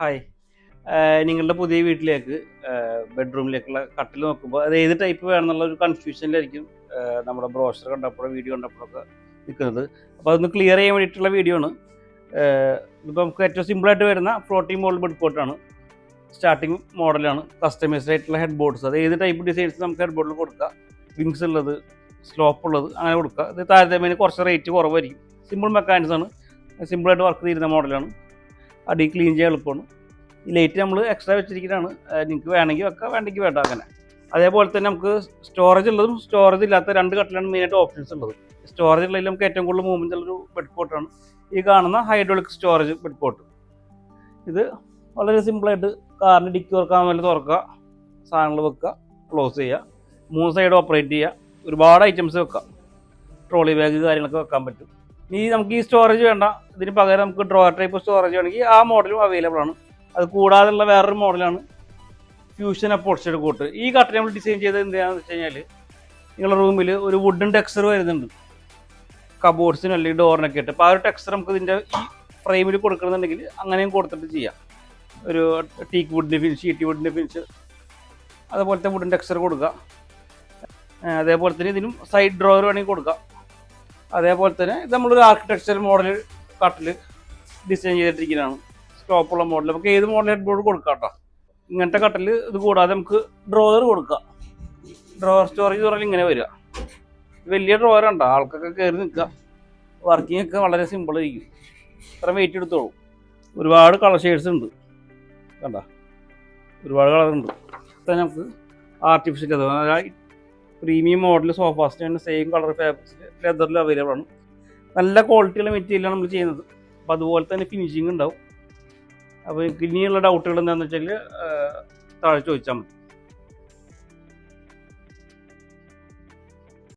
Hi നിങ്ങളുടെ പുതിയ വീട്ടിലേക്ക് ബെഡ്റൂമിലേക്കുള്ള കട്ടിൽ നോക്കുമ്പോൾ അത് ഏത് ടൈപ്പ് വേണമെന്നുള്ള ഒരു കൺഫ്യൂഷനിലായിരിക്കും നമ്മുടെ ബ്രോഷർ കണ്ടപ്പോഴോ വീഡിയോ കണ്ടപ്പോഴൊക്കെ നിൽക്കുന്നത്. അപ്പോൾ അതൊന്ന് ക്ലിയർ ചെയ്യാൻ വേണ്ടിയിട്ടുള്ള വീഡിയോ ആണ്. ഇതിപ്പോൾ നമുക്ക് ഏറ്റവും സിമ്പിളായിട്ട് വരുന്ന ഫ്ലോട്ടിംഗ് മോഡൽ ബെഡ് കോട്ടാണ്. സ്റ്റാർട്ടിങ് മോഡലാണ്. കസ്റ്റമൈസ്ഡ് ആയിട്ടുള്ള ഹെഡ് ബോർഡ്സ്, അത് ഏത് ടൈപ്പ് ഡിസൈൻസ് നമുക്ക് ഹെഡ് ബോർഡിൽ കൊടുക്കുക. വിങ്സ് ഉള്ളത്, സ്ലോപ്പ് ഉള്ളത്, അങ്ങനെ കൊടുക്കുക. ഇത് താരതമ്യേന കുറച്ച് റേറ്റ് കുറവായിരിക്കും. സിമ്പിൾ മെക്കാനിസം ആണ്, സിമ്പിളായിട്ട് വർക്ക് ചെയ്യുന്ന മോഡലാണ്. അടി ക്ലീൻ ചെയ്യാൻ എളുപ്പമാണ്. ഈ ലൈറ്റ് നമ്മൾ എക്സ്ട്രാ വെച്ചിരിക്കുന്നതാണ്. നിങ്ങൾക്ക് വേണമെങ്കിൽ വെക്കാം, വേണ്ടെങ്കിൽ വേണ്ട അങ്ങനെ. അതേപോലെ തന്നെ നമുക്ക് സ്റ്റോറേജ് ഉള്ളതും സ്റ്റോറേജ് ഇല്ലാത്ത രണ്ട് കട്ടിലാണ് മെയിനായിട്ട് ഓപ്ഷൻസ് ഉള്ളത്. സ്റ്റോറേജ് ഉള്ളതിൽ നമുക്ക് ഏറ്റവും കൂടുതൽ മൂവ്മെൻ്റ് ഉള്ളൊരു ബെഡ് കോട്ടാണ് ഈ കാണുന്ന ഹൈഡ്രോളിക് സ്റ്റോറേജ് ബെഡ് കോട്ട്. ഇത് വളരെ സിമ്പിളായിട്ട് കാറിന് ഡിക്കി തുറക്കാൻ വേണ്ടി തുറക്കുക, സാധനങ്ങൾ വെക്കുക, ക്ലോസ് ചെയ്യുക, 3 സൈഡ് ഓപ്പറേറ്റ് ചെയ്യുക, ഒരുപാട് ഐറ്റംസ് വെക്കാം. ട്രോളി ബാഗ് കാര്യങ്ങളൊക്കെ വെക്കാൻ പറ്റും. ഇനി നമുക്ക് ഈ സ്റ്റോറേജ് വേണ്ട, ഇതിന് പകരം നമുക്ക് ഡ്രോയർ ടൈപ്പ് സ്റ്റോറേജ് വേണമെങ്കിൽ ആ മോഡലും അവൈലബിൾ ആണ്. അത് കൂടാതെയുള്ള വേറൊരു മോഡലാണ് ഫ്യൂഷൻ അപ്പോൾസ്റ്റേഡ് കോട്ട്. ഈ കട്ടിൽ നമ്മൾ ഡിസൈൻ ചെയ്തത് എന്താണെന്ന് വെച്ച് കഴിഞ്ഞാൽ, നിങ്ങളുടെ റൂമിൽ ഒരു വുഡൻ ടെക്സ്ചർ വരുന്നുണ്ട് കബോർഡ്സിനും അല്ലെങ്കിൽ ഡോറിനൊക്കെ ഇട്ട്. അപ്പോൾ ആ ഒരു ടെക്സ്ചർ നമുക്ക് ഇതിൻ്റെ ഈ ഫ്രെയിമിൽ കൊടുക്കണമെന്നുണ്ടെങ്കിൽ അങ്ങനെയും കൊടുത്തിട്ട് ചെയ്യാം. ഒരു ടീക്ക് വുഡിൻ്റെ ഫിനിഷ്, ഷീറ്റി വുഡിൻ്റെ ഫിനിഷ്, അതുപോലത്തെ വുഡൻ ടെക്സ്ചർ കൊടുക്കുക. അതേപോലെ തന്നെ ഇതിനും സൈഡ് ഡ്രോവർ വേണമെങ്കിൽ കൊടുക്കാം. അതേപോലെ തന്നെ ഇത് നമ്മളൊരു ആർക്കിടെക്ചർ മോഡൽ കട്ടിൽ ഡിസൈൻ ചെയ്തിട്ടിരിക്കുന്നതാണ്. സ്റ്റോപ്പുള്ള മോഡൽ നമുക്ക് ഏത് മോഡൽ ഹെഡ് ബോർഡ് കൊടുക്കാം കേട്ടോ. ഇങ്ങനത്തെ കട്ടിൽ ഇത് കൂടാതെ നമുക്ക് ഡ്രോവർ കൊടുക്കാം. ഡ്രോവർ സ്റ്റോറേജ് പറഞ്ഞാൽ ഇങ്ങനെ വരിക. വലിയ ഡ്രോവർ ഉണ്ടോ, ആൾക്കൊക്കെ കയറി നിൽക്കുക. വർക്കിംഗ് ഒക്കെ വളരെ സിമ്പിൾ ആയിരിക്കും. ഇത്ര വെയിറ്റ് എടുത്തോളൂ. ഒരുപാട് കളർ ഷെയ്ഡ്സ് ഉണ്ട് കണ്ട, ഒരുപാട് കളറുണ്ട്. തന്നെ നമുക്ക് ആർട്ടിഫിഷ്യൽ പ്രീമിയം മോഡൽ സോഫാസിന് സെയിം കളർ ഫാബ്രിക്സിൽ ലെതറിൽ അവൈലബിൾ ആണ്. നല്ല ക്വാളിറ്റിയുള്ള മെറ്റീരിയലാണ് നമ്മൾ ചെയ്യുന്നത്. അപ്പോൾ അതുപോലെ തന്നെ ഫിനിഷിങ് ഉണ്ടാവും. അപ്പോൾ ഇനിയുള്ള ഡൗട്ടുകൾ എന്താണെന്ന് വെച്ചാൽ താഴെ ചോദിച്ചാൽ മതി.